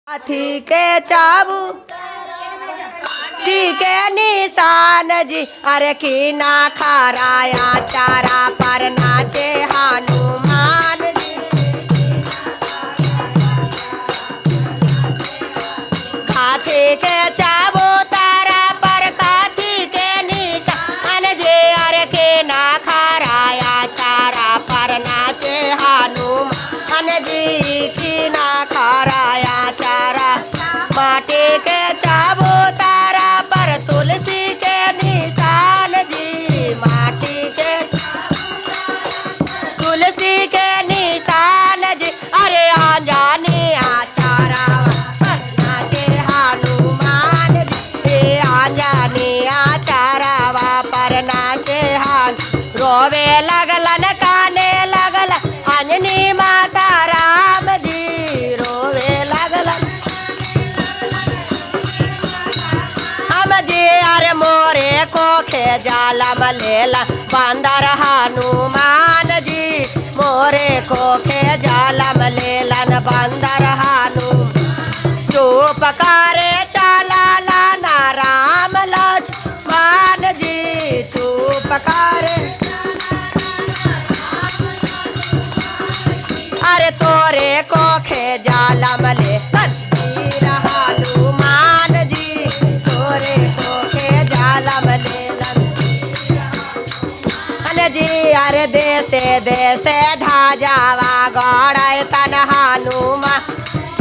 हाथी के चाबू जी के निशान जी अरे की ना खराया चारा पर नाचे हनुमान जी। हाथी के चाबू तारा पर काथी के निशान जी अरे की ना खराया चारा पर नाचे हनुमान जी की ना खराया चारा। माटी के चाबू तारा पर तुलसी के निशान जी माटी के तुलसी के निशान जी अरे आंजानी आचारा पर नाचे हनुमान जी आंजानी आचारा पर नाचे हन। रोवे लगलन काने लगल अंजनी माता राम जी रोवे लगलन हम जी अरे मोरे को खे जालम लेला बंदर हनुमान जी मोरे को खे जालम लेलन बंदर हनु। चुप करे चला लाना राम लक्ष्मण जी चुप करे अरे तोरे को खे जालम ले वीर हनुमान जी तोरे को खे जालम ले जी अरे देसे देसे धाजावा गौड़े तन हनुमान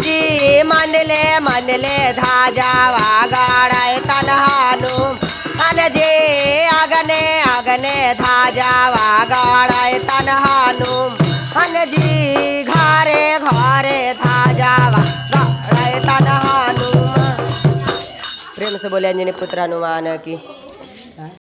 जी मनले धाजावा गौड़े तन हनुमान जी अगने अगने धाजावा गौड़े तन हनुमान जी घरे घरे धाजावा गौड़े तन हनुमान। प्रेम से बोले अंजनी पुत्र हनुमान की।